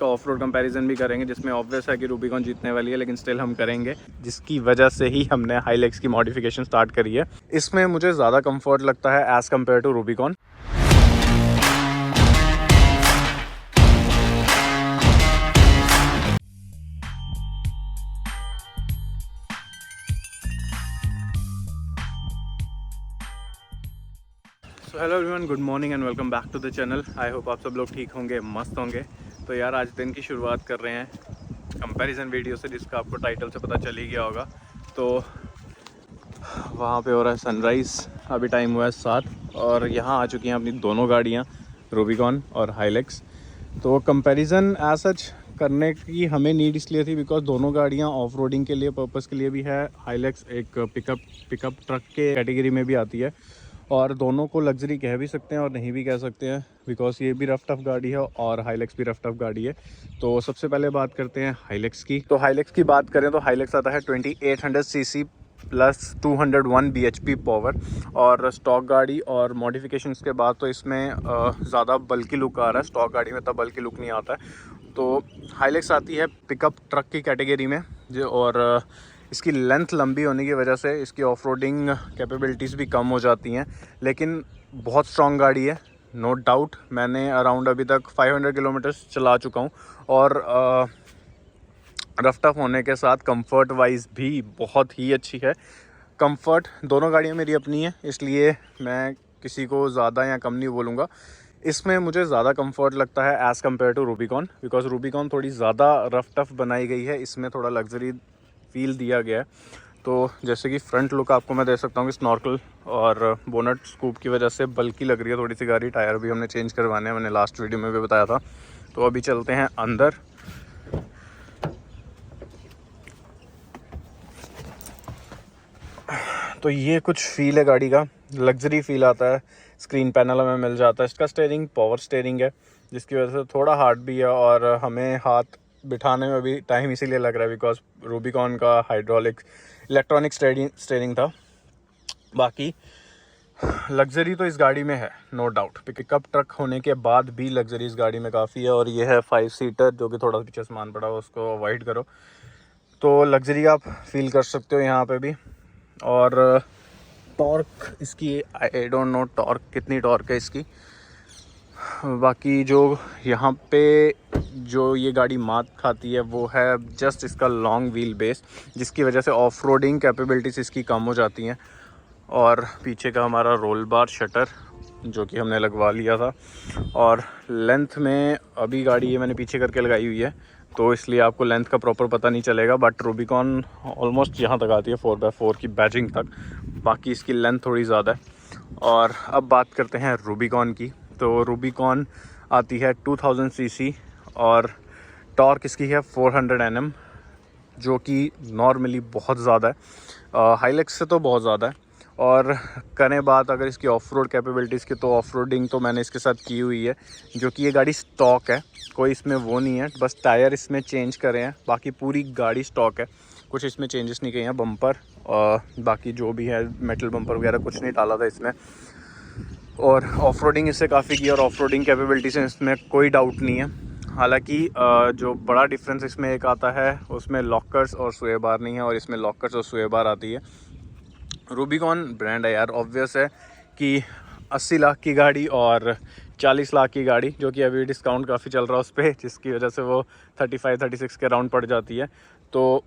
का of road comparison भी करेंगे, जिसमें ऑब्वियस है कि रूबिकॉन जीतने वाली है, लेकिन स्टिल हम करेंगे, जिसकी वजह से ही हमने हाइलेक्स की मॉडिफिकेशन स्टार्ट करी है। इसमें मुझे ज़्यादा कंफर्ट लगता है as compare to Rubicon. So hello everyone, good morning and welcome back to the channel. I hope आप सब लोग ठीक होंगे, मस्त होंगे। तो यार आज दिन की शुरुआत कर रहे हैं कंपैरिजन वीडियो से, जिसका आपको टाइटल से पता चल ही गया होगा। तो वहाँ पे हो रहा है सनराइज़, अभी टाइम हुआ है 7 और यहाँ आ चुकी हैं अपनी दोनों गाड़ियाँ, रूबिकॉन और हाइलेक्स। तो कंपैरिजन एज सच करने की हमें नीड इसलिए थी बिकॉज दोनों गाड़ियाँ ऑफ रोडिंग के लिए पर्पज़ के लिए भी है। हाइलेक्स एक पिकअप ट्रक के कैटेगरी में भी आती है और दोनों को लग्जरी कह भी सकते हैं और नहीं भी कह सकते हैं, बिकॉज ये भी रफ टफ गाड़ी है और हाइलेक्स भी रफ टफ गाड़ी है। तो सबसे पहले बात करते हैं हाइलेक्स की। तो हाइलेक्स की बात करें तो हाइलेक्स आता है 2800 सीसी प्लस 201 bhp पावर और स्टॉक गाड़ी और मॉडिफिकेशंस के बाद तो इसमें ज़्यादा बल्कि लुक आ रहा है। स्टॉक गाड़ी में तब बल्कि लुक नहीं आता है। तो हाइलेक्स आती है पिकअप ट्रक की कैटेगरी में जो, और इसकी लेंथ लंबी होने की वजह से इसकी ऑफ रोडिंग कैपेबिलिटीज़ भी कम हो जाती हैं, लेकिन बहुत स्ट्रॉन्ग गाड़ी है, नो डाउट। मैंने अराउंड अभी तक 500 किलोमीटर्स चला चुका हूँ और रफ टफ होने के साथ कंफर्ट वाइज भी बहुत ही अच्छी है। कंफर्ट दोनों गाड़ियाँ मेरी अपनी है, इसलिए मैं किसी को ज़्यादा या कम नहीं बोलूँगा। इसमें मुझे ज़्यादा कंफर्ट लगता है as compare to Rubicon, because Rubicon थोड़ी ज़्यादा रफ टफ बनाई गई है, इसमें थोड़ा लग्जरी फील दिया गया है। तो जैसे कि फ्रंट लुक आपको मैं दे सकता हूँ कि स्नॉर्कल और बोनट स्कूप की वजह से बल्कि लग रही है थोड़ी सी गाड़ी। टायर भी हमने चेंज करवाने हैं, मैंने लास्ट वीडियो में भी बताया था। तो अभी चलते हैं अंदर। तो ये कुछ फील है गाड़ी का, लग्जरी फील आता है। स्क्रीन पैनल हमें मिल जाता है। इसका स्टीयरिंग पावर स्टीयरिंग है, जिसकी वजह से थोड़ा हार्ड भी है और हमें हाथ बिठाने में भी टाइम इसीलिए लग रहा है बिकॉज रूबिकॉन का हाइड्रोलिक इलेक्ट्रॉनिक स्टीयरिंग था। बाकी लग्जरी तो इस गाड़ी में है, नो डाउट। पिकअप ट्रक होने के बाद भी लग्जरी इस गाड़ी में काफ़ी है। और ये है 5 सीटर, जो कि थोड़ा पीछे सामान पड़ा हो उसको अवॉइड करो। तो लग्जरी आप फील कर सकते हो यहाँ पे भी। और टॉर्क इसकी आई डोंट नो टॉर्क कितनी टॉर्क है इसकी। बाकी जो यहाँ पे जो ये गाड़ी मात खाती है वो है जस्ट इसका लॉन्ग व्हील बेस, जिसकी वजह से ऑफ रोडिंग कैपेबिलिटीज़ इसकी कम हो जाती हैं। और पीछे का हमारा रोल बार शटर जो कि हमने लगवा लिया था। और लेंथ में अभी गाड़ी ये मैंने पीछे करके लगाई हुई है, तो इसलिए आपको लेंथ का प्रॉपर पता नहीं चलेगा। बट रूबिकॉन ऑलमोस्ट यहाँ तक आती है 4x4 की बैजिंग तक, बाकी इसकी लेंथ थोड़ी ज़्यादा है। और अब बात करते हैं रूबिकॉन की। तो रूबिकॉन आती है 2000 सीसी और टॉर्क इसकी है 400 Nm, जो कि नॉर्मली बहुत ज़्यादा है, हाइलेक्स से तो बहुत ज़्यादा है। और करें बात अगर इसकी ऑफ रोड कैपेबिलिटीज़ की, तो ऑफ रोडिंग तो मैंने इसके साथ की हुई है, जो कि ये गाड़ी स्टॉक है, कोई इसमें वो नहीं है। बस टायर इसमें चेंज करे हैं, बाकी पूरी गाड़ी स्टॉक है, कुछ इसमें चेंजेस नहीं किए हैं। बम्पर और बाकी जो भी है मेटल बम्पर वगैरह कुछ नहीं डाला था इसमें। और ऑफ रोडिंग इससे काफ़ी की और ऑफ रोडिंग कैपेबिलिटी से इसमें कोई डाउट नहीं है। हालांकि जो बड़ा डिफरेंस इसमें एक आता है, उसमें लॉकर्स और स्वे बार नहीं है और इसमें लॉकर्स और स्वे बार आती है। रूबिकॉन ब्रांड है यार, ऑब्वियस है कि 80 लाख की गाड़ी और 40 लाख की गाड़ी, जो कि अभी डिस्काउंट काफ़ी चल रहा है उस पर, जिसकी वजह से वो 35-36 के राउंड पड़ जाती है। तो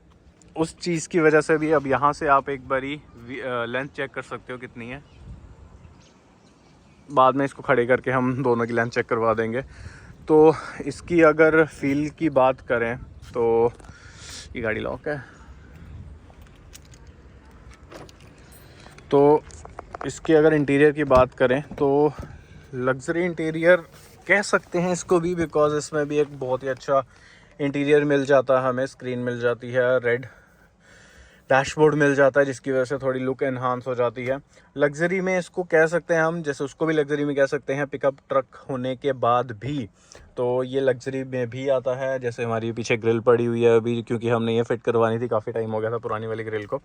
उस चीज़ की वजह से भी अब यहाँ से आप एक बारी लेंथ चेक कर सकते हो कितनी है। बाद में इसको खड़े करके हम दोनों की लेंथ चेक करवा देंगे। तो इसकी अगर फील की बात करें तो ये गाड़ी लॉक है, तो इसके अगर इंटीरियर की बात करें तो लग्जरी इंटीरियर कह सकते हैं इसको भी, बिकॉज इसमें भी एक बहुत ही अच्छा इंटीरियर मिल जाता है हमें। स्क्रीन मिल जाती है, रेड डैशबोर्ड मिल जाता है, जिसकी वजह से थोड़ी लुक एनहांस हो जाती है। लग्जरी में इसको कह सकते हैं हम, जैसे उसको भी लग्जरी में कह सकते हैं पिकअप ट्रक होने के बाद भी। तो ये लग्जरी में भी आता है। जैसे हमारी पीछे ग्रिल पड़ी हुई है अभी, क्योंकि हमने ये फिट करवानी थी, काफ़ी टाइम हो गया था पुरानी वाली ग्रिल को,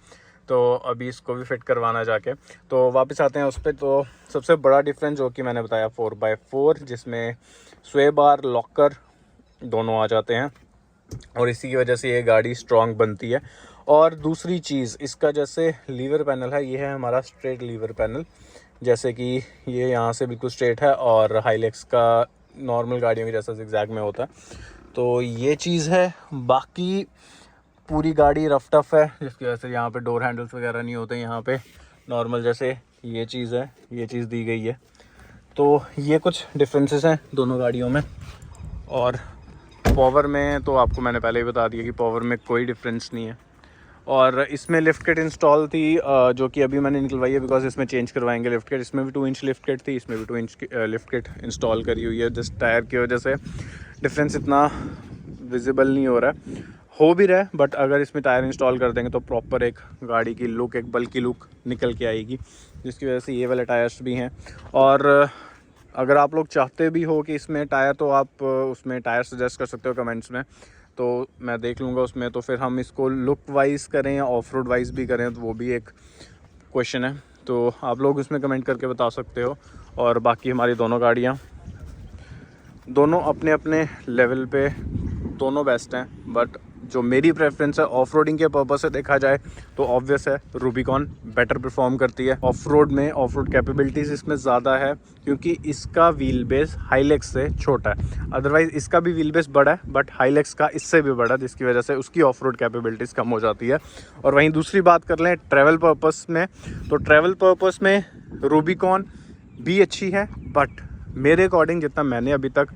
तो अभी इसको भी फिट करवाना जाके। तो वापस आते हैं उस पर। तो सबसे बड़ा डिफरेंस जो कि मैंने बताया 4x4, जिसमें स्वे बार, लॉकर दोनों आ जाते हैं और इसी की वजह से ये गाड़ी स्ट्रॉन्ग बनती है। और दूसरी चीज़, इसका जैसे लीवर पैनल है, ये है हमारा स्ट्रेट लीवर पैनल, जैसे कि ये यहाँ से बिल्कुल स्ट्रेट है और हाइलेक्स का नॉर्मल गाड़ियों की जैसा ज़िगज़ैग में होता है। तो ये चीज़ है। बाकी पूरी गाड़ी रफ टफ है, जिसकी वजह से यहाँ पे डोर हैंडल्स वगैरह नहीं होते, यहाँ पे नॉर्मल जैसे ये चीज़ है, ये चीज़ दी गई है। तो ये कुछ डिफरेंसेस हैं दोनों गाड़ियों में। और पावर में तो आपको मैंने पहले ही बता दिया कि पावर में कोई डिफरेंस नहीं है। और इसमें लिफ्ट किट इंस्टॉल थी, जो कि अभी मैंने निकलवाई है बिकॉज इसमें चेंज करवाएंगे लिफ्ट किट। इसमें भी 2 इंच लिफ्ट किट थी, इसमें भी 2 इंच लिफ्ट किट इंस्टॉल करी हुई है। जस्ट टायर की वजह से डिफरेंस इतना विजिबल नहीं हो रहा है, हो भी रहा है, बट अगर इसमें टायर इंस्टॉल कर देंगे तो प्रॉपर एक गाड़ी की लुक, एक बल्कि लुक निकल के आएगी, जिसकी वजह से ये वाले टायर्स भी हैं। और अगर आप लोग चाहते भी हो कि इसमें टायर, तो आप उसमें टायर सजेस्ट कर सकते हो कमेंट्स में, तो मैं देख लूँगा उसमें। तो फिर हम इसको लुक वाइज करें या ऑफ रोड वाइज भी करें, तो वो भी एक क्वेश्चन है, तो आप लोग उसमें कमेंट करके बता सकते हो। और बाकी हमारी दोनों गाड़ियाँ, दोनों अपने अपने लेवल पे दोनों बेस्ट हैं, बट जो मेरी प्रेफरेंस है ऑफ रोडिंग के पर्पस से देखा जाए तो ऑब्वियस है रूबिकॉन बेटर परफॉर्म करती है ऑफ रोड में। ऑफ रोड कैपेबिलिटीज़ इसमें ज़्यादा है क्योंकि इसका व्हील बेस हाइलेक्स से छोटा है। अदरवाइज़ इसका भी व्हील बेस बड़ा है, बट हाइलेक्स का इससे भी बड़ा है, जिसकी वजह से उसकी ऑफ रोड कैपेबिलिटीज़ कम हो जाती है। और वहीं दूसरी बात कर लें ट्रैवल पर्पस में, तो ट्रैवल पर्पस में रूबिकॉन भी अच्छी है, बट मेरे अकॉर्डिंग जितना मैंने अभी तक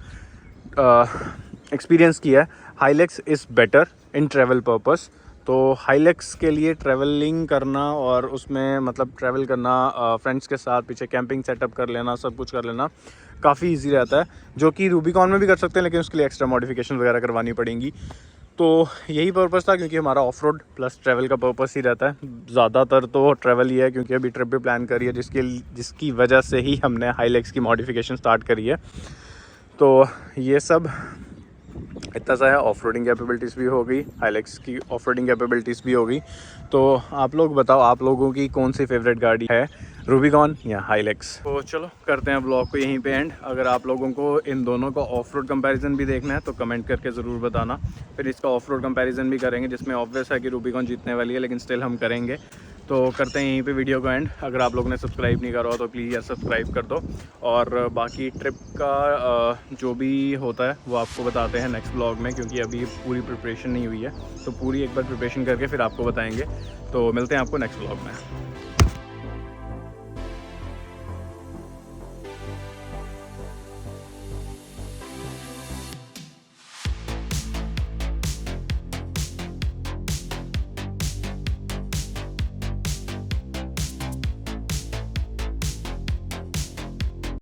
एक्सपीरियंस किया है, Hilux is better in travel purpose. तो हाइलेक्स के लिए ट्रैवलिंग करना और उसमें मतलब ट्रैवल करना फ्रेंड्स के साथ, पीछे कैंपिंग सेटअप कर लेना, सब कुछ कर लेना काफ़ी इजी रहता है, जो कि रूबिकॉन में भी कर सकते हैं, लेकिन उसके लिए एक्स्ट्रा मॉडिफिकेशन वगैरह करवानी पड़ेंगी। तो यही पर्पस था, क्योंकि हमारा ऑफ रोड प्लस ट्रैवल का पर्पस ही रहता है ज़्यादातर, तो ट्रैवल ही है, क्योंकि अभी ट्रिप भी प्लान करी है, जिसकी वजह से ही हमने हाइलेक्स की मॉडिफिकेशन स्टार्ट करी है। तो ये सब इतना सा है। ऑफ रोडिंग कैपेबिलिटीज़ भी हो गई, हाइलेक्स की ऑफ रोडिंग कैपेबिलिटीज़ भी हो गई। तो आप लोग बताओ, आप लोगों की कौन सी फेवरेट गाड़ी है, रूबिकॉन या हाइलेक्स? तो चलो करते हैं ब्लॉग को यहीं पे एंड। अगर आप लोगों को इन दोनों का ऑफ रोड कंपैरिजन भी देखना है तो कमेंट करके ज़रूर बताना, फिर इसका ऑफ रोड कंपैरिजन भी करेंगे, जिसमें ऑब्वियस है कि रूबिकॉन जीतने वाली है, लेकिन स्टिल हम करेंगे। तो करते हैं यहीं पे वीडियो को एंड। अगर आप लोगों ने सब्सक्राइब नहीं करा हो तो प्लीज़ यार सब्सक्राइब कर दो। और बाकी ट्रिप का जो भी होता है वो आपको बताते हैं नेक्स्ट ब्लॉग में, क्योंकि अभी पूरी प्रिपरेशन नहीं हुई है, तो पूरी एक बार प्रिपरेशन करके फिर आपको बताएंगे। तो मिलते हैं आपको नेक्स्ट ब्लॉग में।